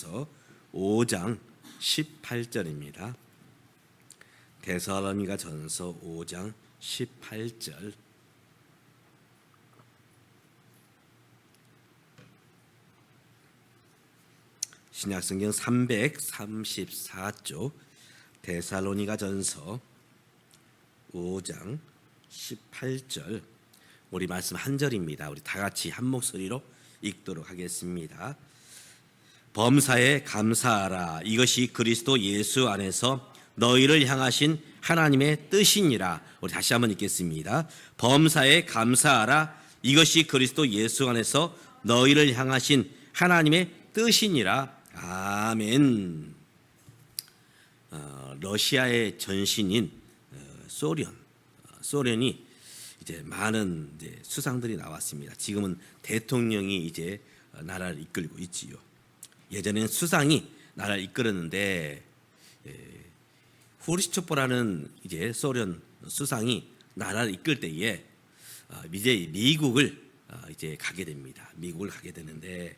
전서 5장 18절입니다. 데살로니가 전서 5장 18절. 신약성경 334쪽 데살로니가 전서 5장 18절. 우리 말씀 한 절입니다. 우리 다 같이 한 목소리로 읽도록 하겠습니다. 범사에 감사하라. 이것이 그리스도 예수 안에서 너희를 향하신 하나님의 뜻이니라. 우리 다시 한번 읽겠습니다. 범사에 감사하라. 이것이 그리스도 예수 안에서 너희를 향하신 하나님의 뜻이니라. 아멘. 러시아의 전신인 소련이 이제 많은 수상들이 나왔습니다. 지금은 대통령이 이제 나라를 이끌고 있지요. 예전에는 수상이 나라를 이끌었는데 후르시초프라는 이제 소련 수상이 나라를 이끌 때에 이제 미국을 이제 가게 됩니다. 미국을 가게 되는데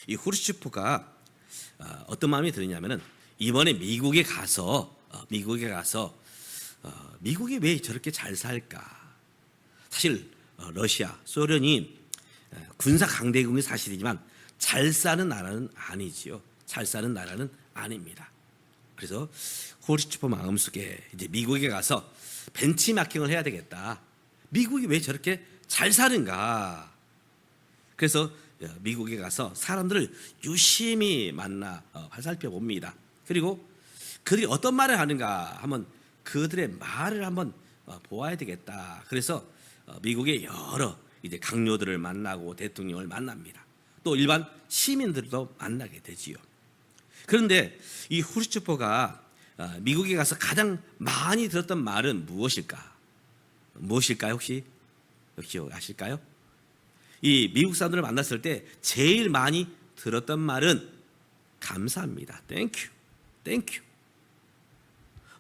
이 후르시초프가 어떤 마음이 드느냐면은 이번에 미국에 가서 미국이 왜 저렇게 잘 살까? 사실 러시아, 소련이 군사 강대국이 사실이지만 잘 사는 나라는 아니지요. 잘 사는 나라는 아닙니다. 그래서 후르시초프 마음속에 이제 미국에 가서 벤치마킹을 해야 되겠다. 미국이 왜 저렇게 잘 사는가? 그래서 미국에 가서 사람들을 유심히 만나 살펴봅니다. 그리고 그들이 어떤 말을 하는가 하면 그들의 말을 한번 보아야 되겠다. 그래서 미국의 여러 이제 강요들을 만나고 대통령을 만납니다. 또 일반 시민들도 만나게 되지요. 그런데 이 후르시초프가 미국에 가서 가장 많이 들었던 말은 무엇일까요? 혹시 아실까요? 이 미국 사람들을 만났을 때 제일 많이 들었던 말은 감사합니다. 땡큐.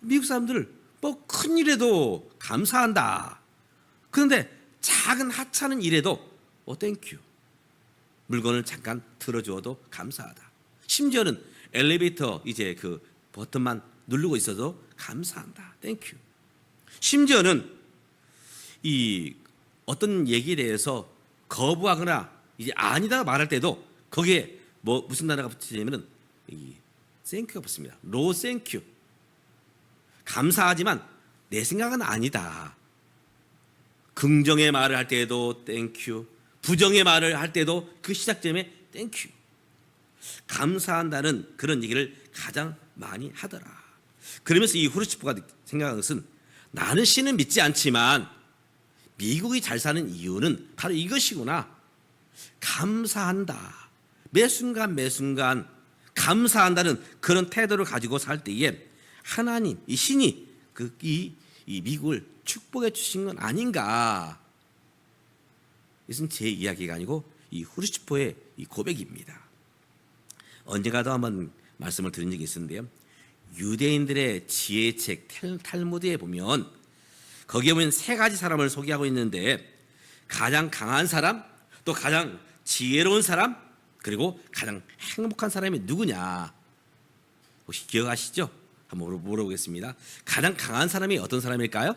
미국 사람들 뭐 큰 일에도 감사한다. 그런데 작은 하찮은 일에도 땡큐. 물건을 잠깐 들어주어도 감사하다. 심지어는 엘리베이터 이제 그 버튼만 누르고 있어도 감사한다. 땡큐. 심지어는 이 어떤 얘기에 대해서 거부하거나 이제 아니다 말할 때도 거기에 무슨 단어가 붙이냐면은 이 땡큐가 붙습니다. 노 땡큐. 감사하지만 내 생각은 아니다. 긍정의 말을 할 때에도 땡큐, 부정의 말을 할 때도 그 시작점에 땡큐. 감사한다는 그런 얘기를 가장 많이 하더라. 그러면서 이 후르시초프가 생각한 것은 나는 신은 믿지 않지만 미국이 잘 사는 이유는 바로 이것이구나. 감사한다. 매 순간 감사한다는 그런 태도를 가지고 살 때에 하나님, 이 신이 이 미국을 축복해 주신 건 아닌가. 이것은 제 이야기가 아니고 이 후르시초프의 이 고백입니다. 언젠가도 한번 말씀을 드린 적이 있었는데요. 유대인들의 지혜책 탈무드에 보면 거기에 보면 세 가지 사람을 소개하고 있는데 가장 강한 사람, 또 가장 지혜로운 사람, 그리고 가장 행복한 사람이 누구냐? 혹시 기억하시죠? 한번 물어보겠습니다. 가장 강한 사람이 어떤 사람일까요?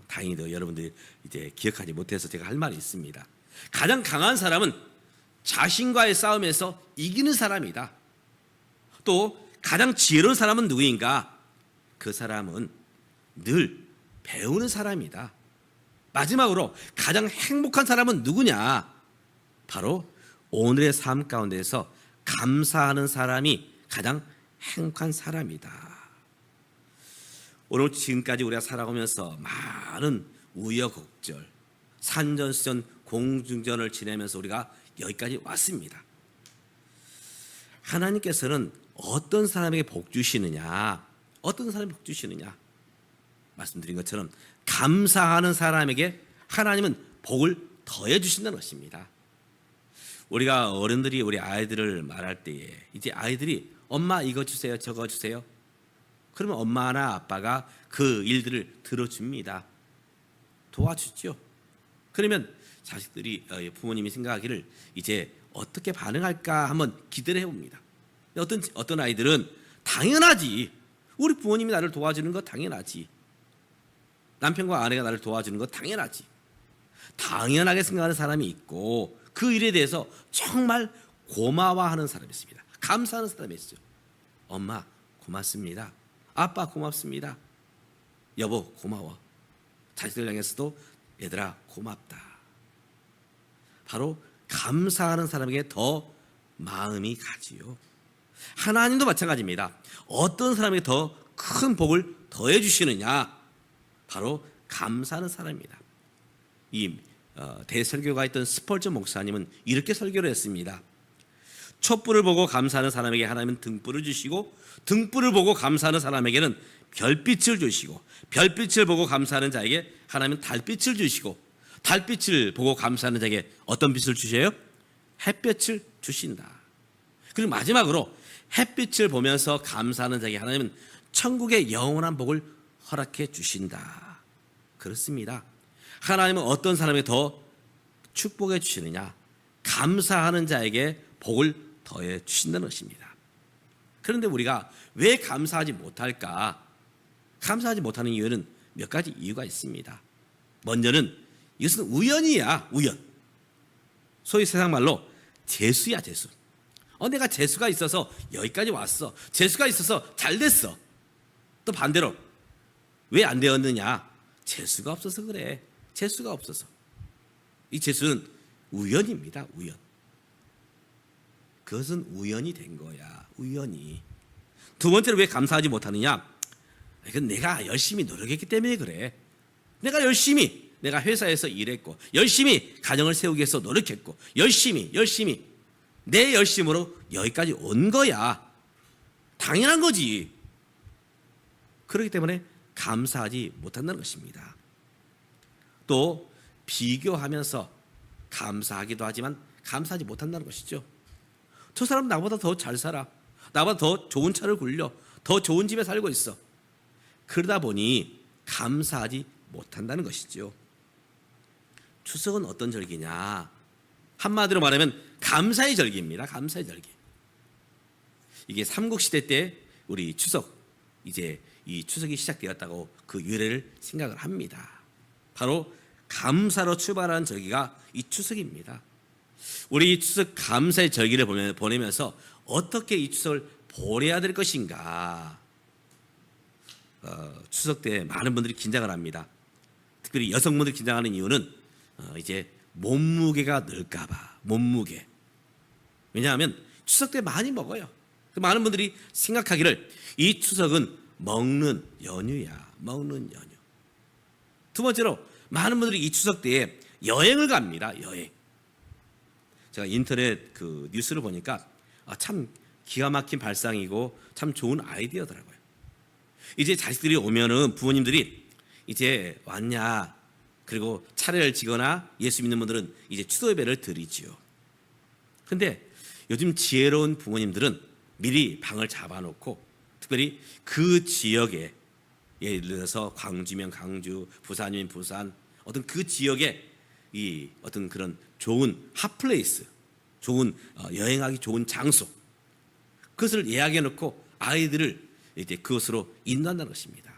다행히도 여러분들이 이제 기억하지 못해서 제가 할 말이 있습니다. 가장 강한 사람은 자신과의 싸움에서 이기는 사람이다. 또 가장 지혜로운 사람은 누구인가? 그 사람은 늘 배우는 사람이다. 마지막으로 가장 행복한 사람은 누구냐? 바로 오늘의 삶 가운데서 감사하는 사람이 가장 행복한 사람이다. 오늘 지금까지 우리가 살아오면서 많은 우여곡절, 산전수전, 공중전을 지내면서 우리가 여기까지 왔습니다. 하나님께서는 어떤 사람에게 복 주시느냐? 말씀드린 것처럼 감사하는 사람에게 하나님은 복을 더해 주신다는 것입니다. 우리가 어른들이 우리 아이들을 말할 때에 이제 아이들이 엄마 이거 주세요, 저거 주세요. 그러면 엄마나 아빠가 그 일들을 들어줍니다. 도와주죠. 그러면 자식들이 부모님이 생각하기를 이제 어떻게 반응할까 한번 기대를 해봅니다. 어떤 아이들은 당연하지. 우리 부모님이 나를 도와주는 거 당연하지. 남편과 아내가 나를 도와주는 거 당연하지. 당연하게 생각하는 사람이 있고 그 일에 대해서 정말 고마워하는 사람이 있습니다. 감사하는 사람이 있어요. 엄마 고맙습니다. 아빠 고맙습니다. 여보 고마워. 자식들 향해서도 얘들아 고맙다. 바로 감사하는 사람에게 더 마음이 가지요. 하나님도 마찬가지입니다. 어떤 사람에게 더 큰 복을 더해 주시느냐? 바로 감사하는 사람입니다. 이 대설교가 있던 스펄전 목사님은 이렇게 설교를 했습니다. 촛불을 보고 감사하는 사람에게 하나님은 등불을 주시고 등불을 보고 감사하는 사람에게는 별빛을 주시고 별빛을 보고 감사하는 자에게 하나님은 달빛을 주시고 달빛을 보고 감사하는 자에게 어떤 빛을 주셔요? 햇볕을 주신다. 그리고 마지막으로 햇빛을 보면서 감사하는 자에게 하나님은 천국의 영원한 복을 허락해 주신다. 그렇습니다. 하나님은 어떤 사람에게 더 축복해 주시느냐? 감사하는 자에게 복을 더해 주신다는 것입니다. 그런데 우리가 왜 감사하지 못할까? 감사하지 못하는 이유는 몇 가지 이유가 있습니다. 먼저는 이것은 우연이야. 우연. 소위 세상 말로 재수야. 재수. 내가 재수가 있어서 여기까지 왔어. 재수가 있어서 잘 됐어. 또 반대로 왜 안 되었느냐? 재수가 없어서 그래. 재수가 없어서. 이 재수는 우연입니다. 우연. 그것은 우연이 된 거야. 우연이. 두 번째로 왜 감사하지 못하느냐? 이건 내가 열심히 노력했기 때문에 그래. 내가 회사에서 일했고 열심히 가정을 세우기 위해서 노력했고 열심히 내 열심으로 여기까지 온 거야. 당연한 거지. 그렇기 때문에 감사하지 못한다는 것입니다. 또 비교하면서 감사하기도 하지만 감사하지 못한다는 것이죠. 저 사람 나보다 더 잘 살아. 나보다 더 좋은 차를 굴려. 더 좋은 집에 살고 있어. 그러다 보니 감사하지 못한다는 것이죠. 추석은 어떤 절기냐? 한마디로 말하면 감사의 절기입니다. 감사의 절기. 이게 삼국시대 때 우리 추석, 이제 이 추석이 시작되었다고 그 유래를 생각을 합니다. 바로 감사로 출발하는 절기가 이 추석입니다. 우리 이 추석 감사의 절기를 보내면서 어떻게 이 추석을 보내야 될 것인가? 추석 때 많은 분들이 긴장을 합니다. 특별히 여성분들이 긴장하는 이유는 이제 몸무게가 늘까봐. 몸무게. 왜냐하면 추석 때 많이 먹어요. 많은 분들이 생각하기를 이 추석은 먹는 연휴야. 먹는 연휴. 두 번째로 많은 분들이 이 추석 때에 여행을 갑니다. 여행. 제가 인터넷 그 뉴스를 보니까 참 기가 막힌 발상이고 참 좋은 아이디어더라고요. 이제 자식들이 오면은 부모님들이 이제 왔냐, 그리고 차례를 지거나 예수 믿는 분들은 이제 추도 예배를 드리지요. 근데 요즘 지혜로운 부모님들은 미리 방을 잡아놓고 특별히 그 지역에, 예를 들어서 광주면 광주, 부산이면 부산, 어떤 그 지역에 이 어떤 그런 좋은 핫플레이스, 좋은 여행하기 좋은 장소, 그것을 예약해놓고 아이들을 이제 그것으로 인도한다는 것입니다.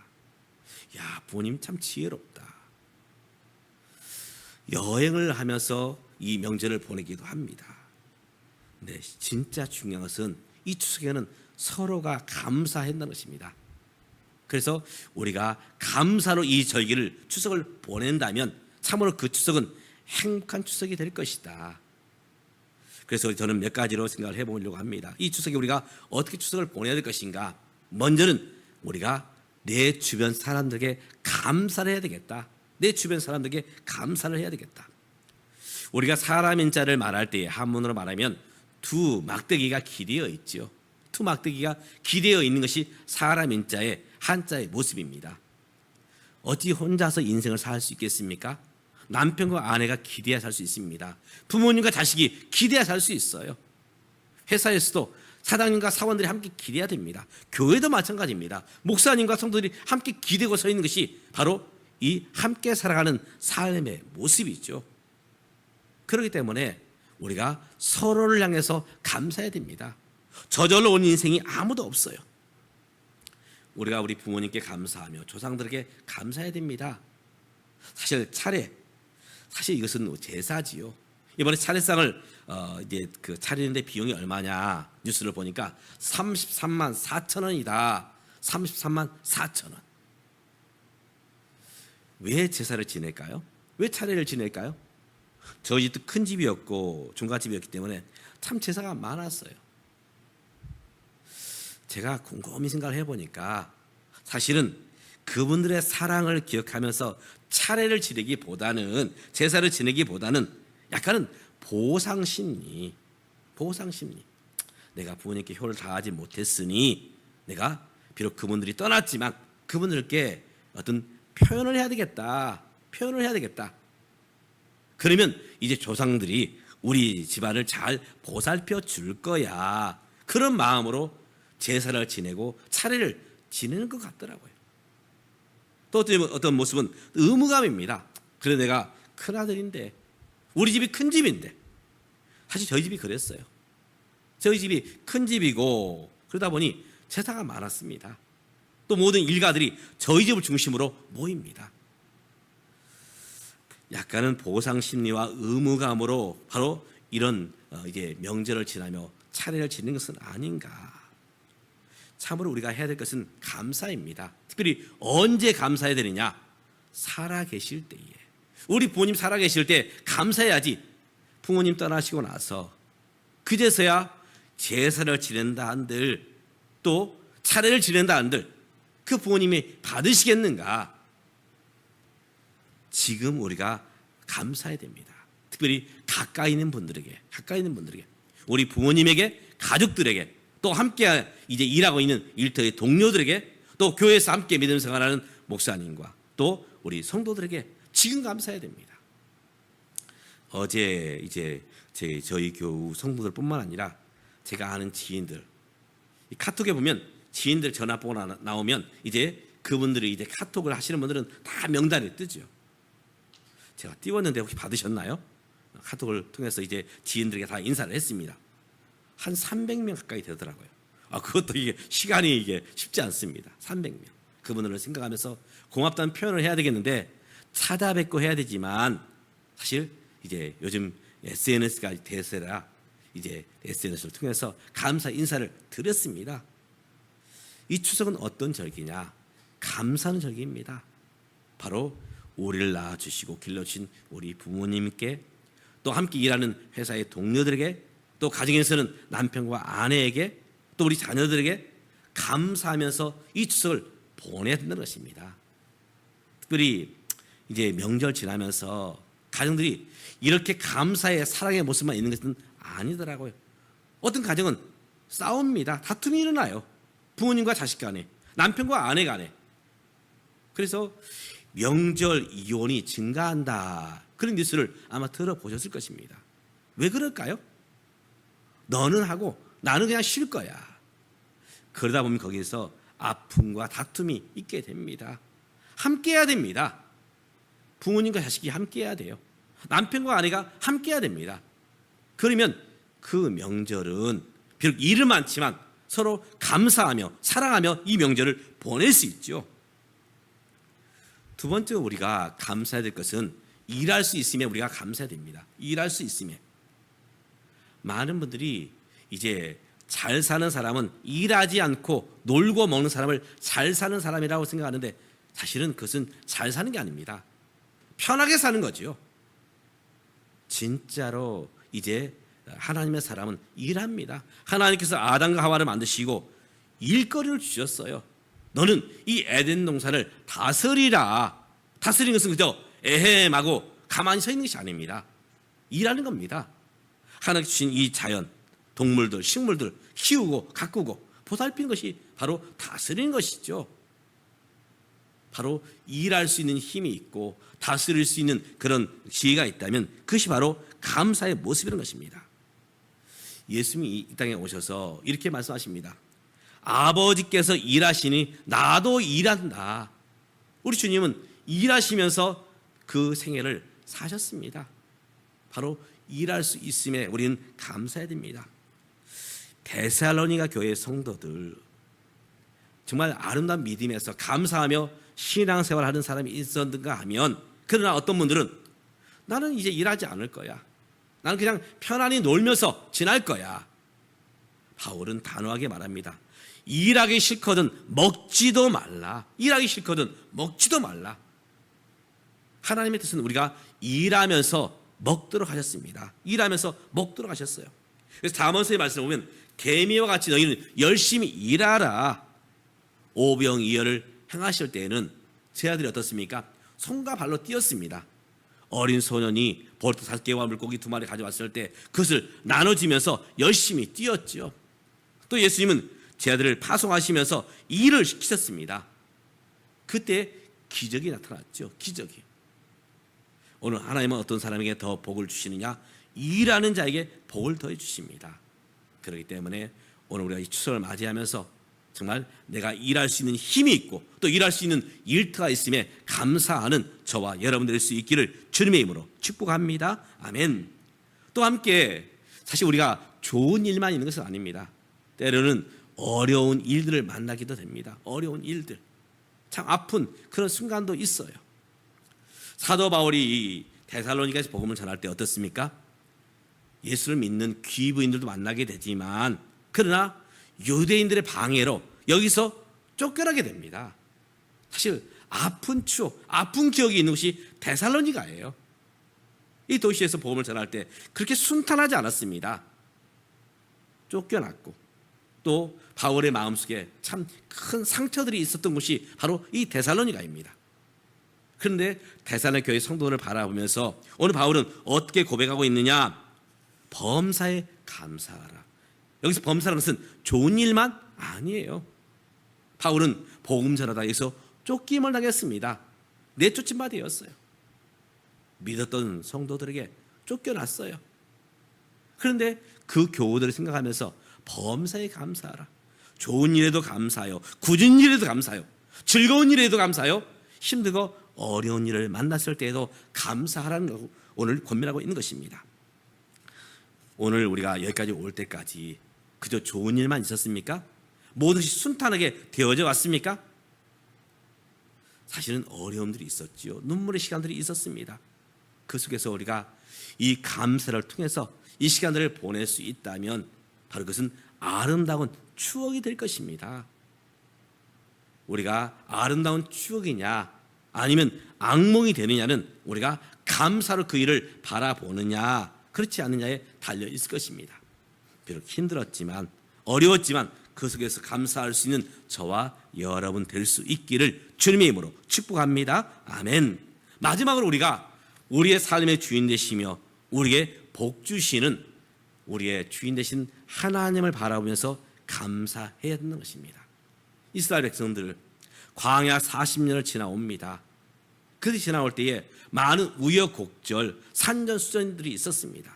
야, 부모님 참 지혜롭다. 여행을 하면서 이 명절을 보내기도 합니다. 근데 진짜 중요한 것은 이 추석에는 서로가 감사한다는 것입니다. 그래서 우리가 감사로 이 절기를 추석을 보낸다면 참으로 그 추석은 행복한 추석이 될 것이다. 그래서 저는 몇 가지로 생각을 해보려고 합니다. 이 추석에 우리가 어떻게 추석을 보내야 될 것인가? 먼저는 우리가 내 주변 사람들에게 감사를 해야 되겠다. 내 주변 사람들에게 감사를 해야 되겠다. 우리가 사람인 자를 말할 때 한문으로 말하면 두 막대기가 기대어 있죠. 두 막대기가 기대어 있는 것이 사람인 자의 한자의 모습입니다. 어찌 혼자서 인생을 살 수 있겠습니까? 남편과 아내가 기대야 살 수 있습니다. 부모님과 자식이 기대야 살 수 있어요. 회사에서도 사장님과 사원들이 함께 기대야 됩니다. 교회도 마찬가지입니다. 목사님과 성도들이 함께 기대고 서 있는 것이 바로 이 함께 살아가는 삶의 모습이죠. 그렇기 때문에 우리가 서로를 향해서 감사해야 됩니다. 저절로 온 인생이 아무도 없어요. 우리가 우리 부모님께 감사하며 조상들에게 감사해야 됩니다. 사실 사실 이것은 제사지요. 이번에 차례상을 이제 그 차리는데 비용이 얼마냐 뉴스를 보니까 33만 4천 원이다. 33만 4천 원. 왜 제사를 지낼까요? 왜 차례를 지낼까요? 저희 집도 큰 집이었고 중간집이었기 때문에 참 제사가 많았어요. 제가 곰곰이 생각을 해보니까 사실은 그분들의 사랑을 기억하면서 차례를 지내기보다는 제사를 지내기보다는 약간은 보상심리. 내가 부모님께 효를 다하지 못했으니 내가 비록 그분들이 떠났지만 그분들께 어떤 표현을 해야 되겠다. 그러면 이제 조상들이 우리 집안을 잘 보살펴 줄 거야. 그런 마음으로 제사를 지내고 차례를 지내는 것 같더라고요. 또 어떤 모습은 의무감입니다. 그래 내가 큰아들인데 우리 집이 큰 집인데 사실 저희 집이 그랬어요. 저희 집이 큰 집이고 그러다 보니 제사가 많았습니다. 또 모든 일가들이 저희 집을 중심으로 모입니다. 약간은 보상 심리와 의무감으로 바로 이런 이제 명절을 지나며 차례를 지내는 것은 아닌가. 참으로 우리가 해야 될 것은 감사입니다. 특별히 언제 감사해야 되느냐? 살아계실 때에. 우리 부모님 살아계실 때 감사해야지. 부모님 떠나시고 나서 그제서야 제사를 지낸다 한들 또 차례를 지낸다 한들 그 부모님이 받으시겠는가? 지금 우리가 감사해야 됩니다. 특별히 가까이 있는 분들에게 우리 부모님에게 가족들에게 또 함께 이제 일하고 있는 일터의 동료들에게 또 교회에서 함께 믿음 생활하는 목사님과 또 우리 성도들에게 지금 감사해야 됩니다. 어제 이제 저희 교우 성도들뿐만 아니라 제가 아는 지인들 카톡에 보면 지인들 전화번호가 나오면 이제 그분들이 이제 카톡을 하시는 분들은 다 명단에 뜨죠. 제가 띄웠는데 혹시 받으셨나요? 카톡을 통해서 이제 지인들에게 다 인사를 했습니다. 한 300명 가까이 되더라고요. 그것도 이게 시간이 이게 쉽지 않습니다. 300명. 그분들을 생각하면서 고맙다는 표현을 해야 되겠는데 찾아뵙고 해야 되지만 사실 이제 요즘 SNS가 대세라 이제 SNS를 통해서 감사 인사를 드렸습니다. 이 추석은 어떤 절기냐? 감사하는 절기입니다. 바로 우리를 낳아주시고 길러주신 우리 부모님께 또 함께 일하는 회사의 동료들에게 또 가정에서는 남편과 아내에게 또 우리 자녀들에게 감사하면서 이 추석을 보내야 된다는 것입니다. 특별히 이제 명절 지나면서 가정들이 이렇게 감사의 사랑의 모습만 있는 것은 아니더라고요. 어떤 가정은 싸웁니다. 다툼이 일어나요. 부모님과 자식 간에, 남편과 아내 간에. 그래서 명절 이혼이 증가한다. 그런 뉴스를 아마 들어보셨을 것입니다. 왜 그럴까요? 너는 하고 나는 그냥 쉴 거야. 그러다 보면 거기에서 아픔과 다툼이 있게 됩니다. 함께 해야 됩니다. 부모님과 자식이 함께 해야 돼요. 남편과 아내가 함께 해야 됩니다. 그러면 그 명절은 비록 일은 많지만 서로 감사하며 사랑하며 이 명절을 보낼 수 있죠. 두 번째 우리가 감사해야 될 것은 일할 수 있으면 우리가 감사해야 됩니다. 일할 수 있으면. 많은 분들이 이제 잘 사는 사람은 일하지 않고 놀고 먹는 사람을 잘 사는 사람이라고 생각하는데 사실은 그것은 잘 사는 게 아닙니다. 편하게 사는 거죠. 진짜로 이제 하나님의 사람은 일합니다. 하나님께서 아담과 하와를 만드시고 일거리를 주셨어요. 너는 이 에덴 동산을 다스리라. 다스리는 것은 그저 에헴하고 가만히 서 있는 것이 아닙니다. 일하는 겁니다. 하나님께서 주신 이 자연, 동물들, 식물들 키우고 가꾸고 보살피는 것이 바로 다스리는 것이죠. 바로 일할 수 있는 힘이 있고 다스릴 수 있는 그런 지혜가 있다면 그것이 바로 감사의 모습이라는 것입니다. 예수님이 이 땅에 오셔서 이렇게 말씀하십니다. 아버지께서 일하시니 나도 일한다. 우리 주님은 일하시면서 그 생애를 사셨습니다. 바로 일할 수 있음에 우리는 감사해야 됩니다. 데살로니가 교회 성도들, 정말 아름다운 믿음에서 감사하며 신앙생활을 하는 사람이 있었는가 하면, 그러나 어떤 분들은 나는 이제 일하지 않을 거야, 나는 그냥 편안히 놀면서 지날 거야. 바울은 단호하게 말합니다. 일하기 싫거든 먹지도 말라. 일하기 싫거든 먹지도 말라. 하나님의 뜻은 우리가 일하면서 먹도록 하셨습니다. 일하면서 먹도록 하셨어요. 그래서 잠언서의 말씀을 보면 개미와 같이 너희는 열심히 일하라. 오병이어를 행하실 때에는 제 아들이 어떻습니까? 손과 발로 뛰었습니다. 어린 소년이 볼트 5개와 물고기 2마리 가져왔을 때 그것을 나눠주면서 열심히 뛰었죠. 또 예수님은 제 아들을 파송하시면서 일을 시키셨습니다. 그때 기적이 나타났죠. 기적이. 오늘 하나님은 어떤 사람에게 더 복을 주시느냐? 일하는 자에게 복을 더해 주십니다. 그렇기 때문에 오늘 우리가 이 추석을 맞이하면서 정말 내가 일할 수 있는 힘이 있고 또 일할 수 있는 일터가 있음에 감사하는 저와 여러분 될 수 있기를 주님의 이름으로 축복합니다. 아멘. 또 함께 사실 우리가 좋은 일만 있는 것은 아닙니다. 때로는 어려운 일들을 만나기도 됩니다. 어려운 일들, 참 아픈 그런 순간도 있어요. 사도 바울이 이 데살로니가에서 복음을 전할 때 어떻습니까? 예수를 믿는 귀부인들도 만나게 되지만 그러나 유대인들의 방해로 여기서 쫓겨나게 됩니다. 사실 아픈 추억, 아픈 기억이 있는 곳이 데살로니가예요. 이 도시에서 복음을 전할 때 그렇게 순탄하지 않았습니다. 쫓겨났고 또 바울의 마음속에 참 큰 상처들이 있었던 곳이 바로 이 데살로니가입니다. 그런데 데살로니가 교회 성도들을 바라보면서 오늘 바울은 어떻게 고백하고 있느냐? 범사에 감사하라. 여기서 범사라는 것은 좋은 일만 아니에요. 바울은 복음 전하다 해서 쫓김을 당했습니다. 내쫓은 바 되었어요. 믿었던 성도들에게 쫓겨났어요. 그런데 그 교우들을 생각하면서 범사에 감사하라. 좋은 일에도 감사하여, 굳은 일에도 감사하여, 즐거운 일에도 감사하여, 힘들고 어려운 일을 만났을 때에도 감사하라는 거 오늘 권면하고 있는 것입니다. 오늘 우리가 여기까지 올 때까지 그저 좋은 일만 있었습니까? 모든 것이 순탄하게 되어져 왔습니까? 사실은 어려움들이 있었지요. 눈물의 시간들이 있었습니다. 그 속에서 우리가 이 감사를 통해서 이 시간들을 보낼 수 있다면 바로 그것은 아름다운 추억이 될 것입니다. 우리가 아름다운 추억이냐 아니면 악몽이 되느냐는 우리가 감사로 그 일을 바라보느냐 그렇지 않느냐에 달려 있을 것입니다. 비록 힘들었지만 어려웠지만 그 속에서 감사할 수 있는 저와 여러분 될 수 있기를 주님의 이름으로 축복합니다. 아멘. 마지막으로 우리가 우리의 삶의 주인 되시며 우리에게 복 주시는 우리의 주인 되신 하나님을 바라보면서 감사해야 되는 것입니다. 이스라엘 백성들 광야 40년을 지나옵니다. 그 지나올 때에 많은 우여곡절, 산전수전들이 있었습니다.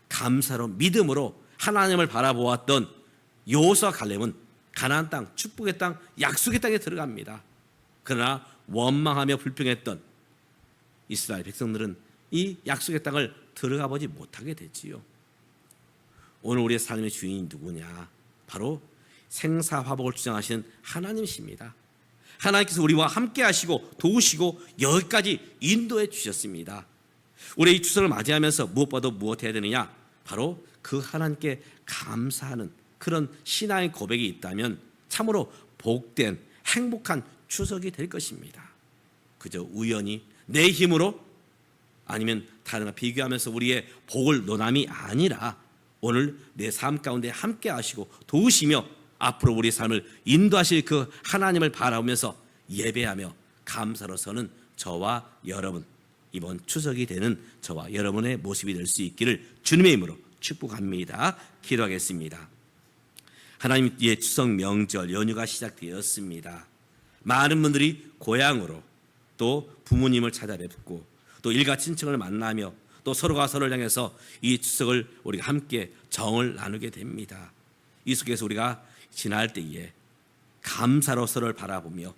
감사로 믿음으로 하나님을 바라보았던 여호수아 갈렙은 가나안 땅, 축복의 땅, 약속의 땅에 들어갑니다. 그러나 원망하며 불평했던 이스라엘 백성들은 이 약속의 땅을 들어가 보지 못하게 됐지요. 오늘 우리의 삶의 주인이 누구냐? 바로 생사화복을 주장하시는 하나님이십니다. 하나님께서 우리와 함께 하시고 도우시고 여기까지 인도해 주셨습니다. 우리 이 추석을 맞이하면서 무엇보다도 무엇 해야 되느냐? 바로 그 하나님께 감사하는 그런 신앙의 고백이 있다면 참으로 복된 행복한 추석이 될 것입니다. 그저 우연히 내 힘으로 아니면 다른과 비교하면서 우리의 복을 논함이 아니라 오늘 내 삶 가운데 함께 하시고 도우시며 앞으로 우리의 삶을 인도하실 그 하나님을 바라보면서 예배하며 감사로 서는 저와 여러분, 이번 추석이 되는 저와 여러분의 모습이 될 수 있기를 주님의 이름으로 축복합니다. 기도하겠습니다. 하나님의 추석 명절 연휴가 시작되었습니다. 많은 분들이 고향으로 또 부모님을 찾아뵙고 또 일가 친척을 만나며 또 서로가 서로를 향해서 이 추석을 우리가 함께 정을 나누게 됩니다. 이 속에서 우리가 지날 때에 감사로 서로를 바라보며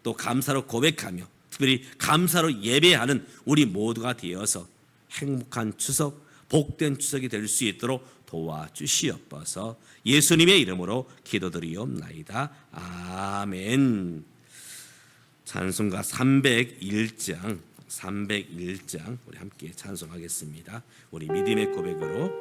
또 감사로 고백하며 특별히 감사로 예배하는 우리 모두가 되어서 행복한 추석, 복된 추석이 될 수 있도록 도와주시옵소서. 예수님의 이름으로 기도드리옵나이다. 아멘. 찬송가 301장 우리 함께 찬송하겠습니다. 우리 믿음의 고백으로